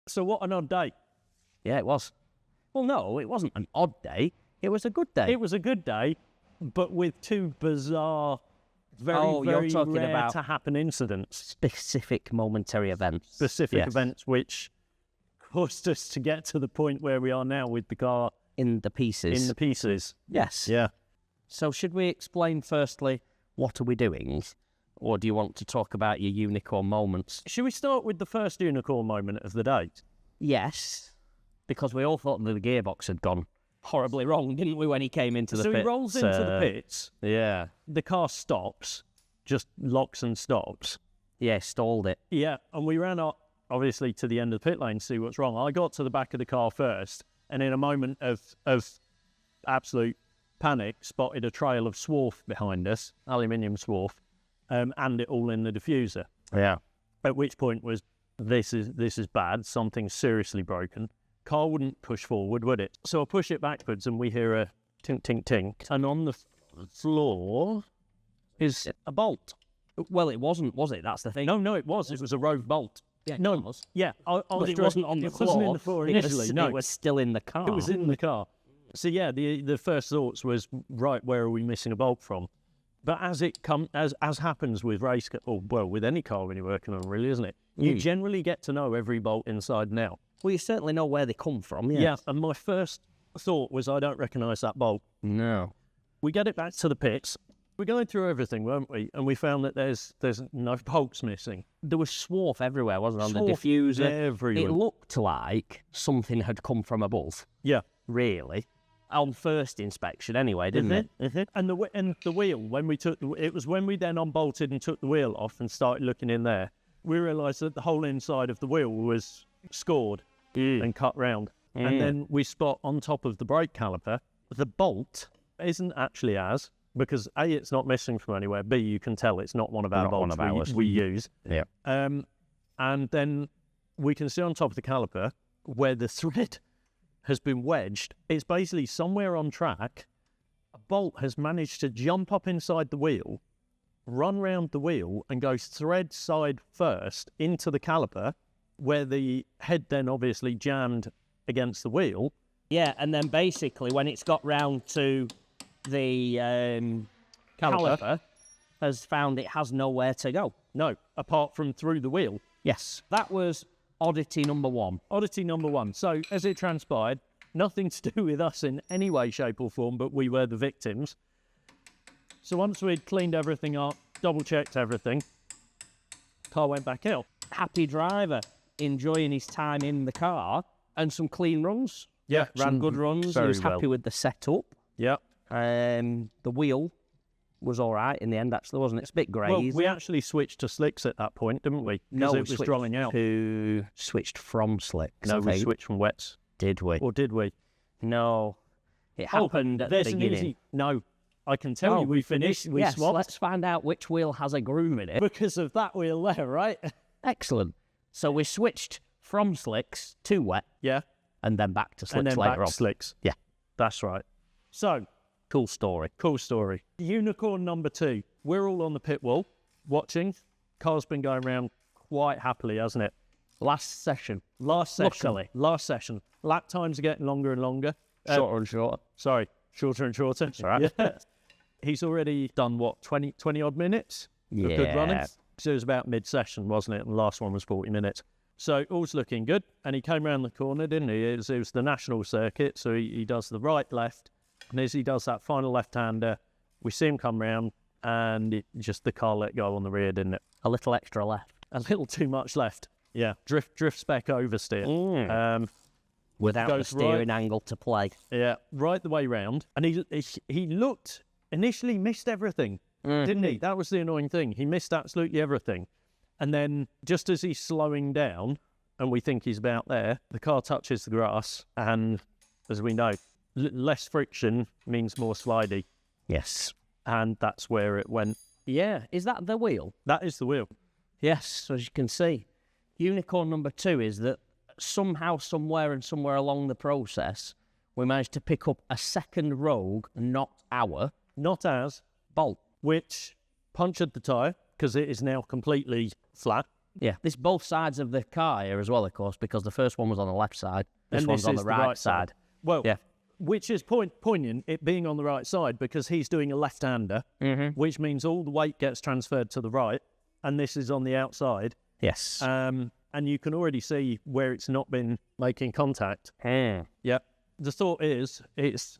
So what an odd day. Yeah, it was. Well, no, it wasn't an odd day. It was a good day. It was a good day, but with two bizarre, very you're talking rare about to happen incidents. specific momentary events. Specific events which caused us to get to the point where we are now with the car In the pieces. in the pieces. Yes. Yeah. So should we explain firstly what are we doing? Or do you want to talk about your unicorn moments? Should we start with the first unicorn moment of the day? Yes, because we all thought that the gearbox had gone horribly wrong, didn't we, when he came into the So pits? he rolls into the pits. Yeah. The car stops, just locks and stops. Yeah, stalled it. Yeah, and we ran up, obviously, to the end of the pit lane to see what's wrong. I got to the back of the car first, and in a moment of absolute panic, spotted a trail of swarf behind us, aluminium swarf, and it all in the diffuser. Yeah. At which point was, this is bad, something's seriously broken. Car wouldn't push forward, would it? So I push it backwards and we hear a tink, tink, tink. And on the floor is a bolt. Well, it wasn't, was it? That's the thing. No, it was. It was a rove bolt. Yeah, no, it was. Yeah. But it wasn't on the floor. It wasn't in the floor initially, no. It was still in the car. It was in the car. So yeah, the first thoughts was, right, where are we missing a bolt from? But as happens with race car, or well, with any car when you're working on, really, isn't it? You generally get to know every bolt inside and out. Well, you certainly know where they come from, yes. Yeah, and my first thought was, I don't recognise that bolt. No. We get it back to the pits. We're going through everything, weren't we? And we found that there's no bolts missing. There was swarf everywhere, wasn't there? On the Swarf diffuser. everywhere. It looked like something had come from above. Yeah. Really. On first inspection, anyway, didn't it? Mm-hmm. And the wheel, when we took it was when we then unbolted and took the wheel off and started looking in there, we realised that the whole inside of the wheel was scored and cut round. And then we spot on top of the brake caliper, the bolt isn't actually ours, because A, it's not missing from anywhere, B, you can tell it's not one of our bolts we use. Yeah. And then we can see on top of the caliper where the thread has been wedged. It's basically somewhere on track. A bolt has managed to jump up inside the wheel, run round the wheel, and go thread side first into the caliper, where the head then obviously jammed against the wheel. Yeah, and then basically when it's got round to the caliper, has found it has nowhere to go. No, apart from through the wheel. Yes, that was oddity number one. Oddity number one. So, as it transpired, nothing to do with us in any way, shape or form, but we were the victims. So once we'd cleaned everything up, double-checked everything, car went back out. Happy driver, enjoying his time in the car, and some clean runs. Yeah, some good runs. He was happy with the setup. Yeah. The wheel was all right in the end, actually, wasn't it? It's a bit grey. Well, we actually switched to slicks at that point, didn't we? No, it was drying out. Switched from slicks. No, we switched from wets. Did we? Or did we? No. It happened at the beginning. No, I can tell you we finished, we swapped. Let's find out which wheel has a groove in it. Because of that wheel there, right? Excellent. So we switched from slicks to wet. Yeah. And then back to slicks and then later back on. To slicks. Yeah. That's right. So, cool story. Cool story. Unicorn number 2. We're all on the pit wall, watching. Car's been going around quite happily, hasn't it? Last session. Luckily. Last session. Lap times are getting longer and longer. Shorter and shorter. Sorry, shorter and shorter. That's all right. Yeah. He's already done, what, 20 odd minutes of good running? So it was about mid-session, wasn't it? And the last one was 40 minutes. So all's looking good. And he came around the corner, didn't he? It was the national circuit, so he does the right, left. And as he does that final left-hander, we see him come round, and the car let go on the rear, didn't it? A little extra left. A little too much left. Yeah, drift spec oversteer. Without the steering angle to play. Yeah, right the way round. And he looked, initially missed everything, didn't he? That was the annoying thing. He missed absolutely everything. And then just as he's slowing down, and we think he's about there, the car touches the grass, and as we know, less friction means more slidey. Yes. And that's where it went. Yeah, is that the wheel? That is the wheel. Yes, as you can see. Unicorn number 2 is that somehow, somewhere and somewhere along the process, we managed to pick up a second rogue, not ours, bolt. Which punctured the tyre, because it is now completely flat. Yeah, this both sides of the car here as well, of course, because the first one was on the left side, this And one's this on is the right side. Well, Yeah. which is poignant, it being on the right side, because he's doing a left-hander, which means all the weight gets transferred to the right, and this is on the outside. Yes. And you can already see where it's not been making contact. Yeah. The thought is it's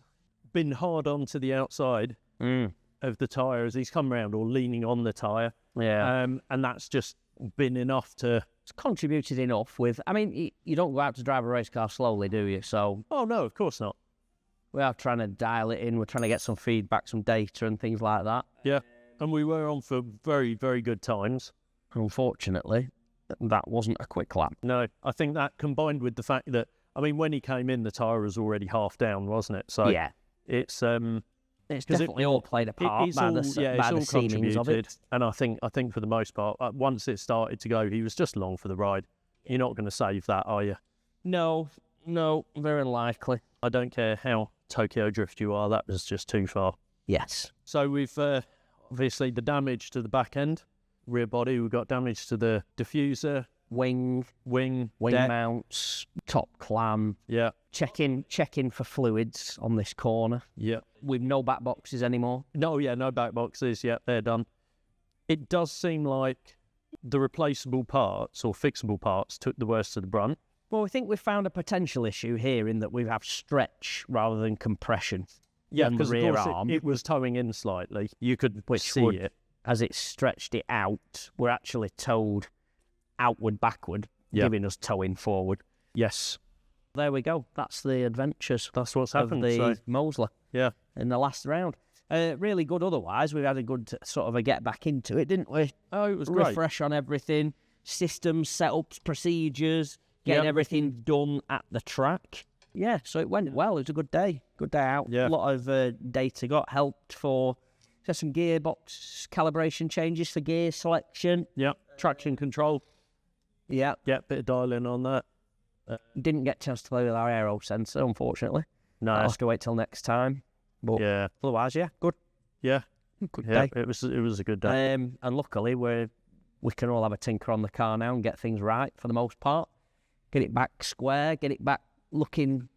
been hard onto the outside of the tyre as he's come round, or leaning on the tyre. Yeah. And that's just been enough to... It's contributed enough with... I mean, you don't go out to drive a race car slowly, do you? So Oh, no, of course not. we are trying to dial it in. We're trying to get some feedback, some data and things like that. Yeah. And we were on for very, very good times. Unfortunately, that wasn't a quick lap. No, I think that combined with the fact that, I mean, when he came in, the tyre was already half down, wasn't it? So Yeah. it's 'cause definitely all played a part it's by all, the it's all seamings of contributed. it. And I think for the most part, once it started to go, he was just along for the ride. You're not going to save that, are you? No, very unlikely. I don't care how Tokyo Drift you are, that was just too far. Yes. So we've obviously the damage to the back end, rear body. We've got damage to the diffuser, Wing deck. mounts, top clam. Yeah, Checking for fluids on this corner. yeah. With no back boxes anymore. No, yeah, no back boxes. Yeah, they're done. It does seem like the replaceable parts or fixable parts took the worst of the brunt. Well, we think we've found a potential issue here in that we have stretch rather than compression. Yeah, on the because of rear course arm, it was towing in slightly. You could see would- it. as it stretched it out, we're actually towed outward, backward, Yeah. giving us towing forward. Yes, There we go. That's the adventures that's what's of happened. the So, Mosler yeah, in the last round. Really good otherwise. We've had a good sort of a get back into it, didn't we? oh, it was great. Refresh on everything, systems, setups, procedures, getting Yep. everything done at the track. Yeah, so it went well. It was a good day. Good day out. Yeah. A lot of data got helped for some gearbox calibration changes for gear selection. Yeah, traction control. Yeah, Yeah, bit of dialing on that. didn't get a chance to play with our aero sensor, unfortunately. No, I'll have to wait till next time. But yeah, otherwise, yeah, good yeah, day. It was a good day. And luckily, we can all have a tinker on the car now and get things right for the most part. Get it back square, get it back looking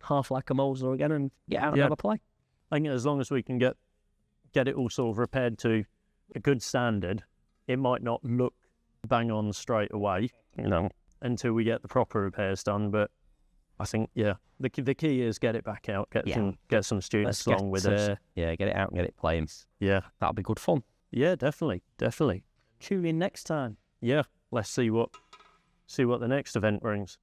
half like a Mosler again, and get out and Yeah. have a play. I think as long as we can get it all sort of repaired to a good standard, it might not look bang on straight away, until we get the proper repairs done. But I think, yeah, the key is get it back out, get some students along with us. Yeah, get it out and get it playing. Yeah, That'll be good fun. yeah, definitely. Tune in next time. Yeah, let's see what the next event brings.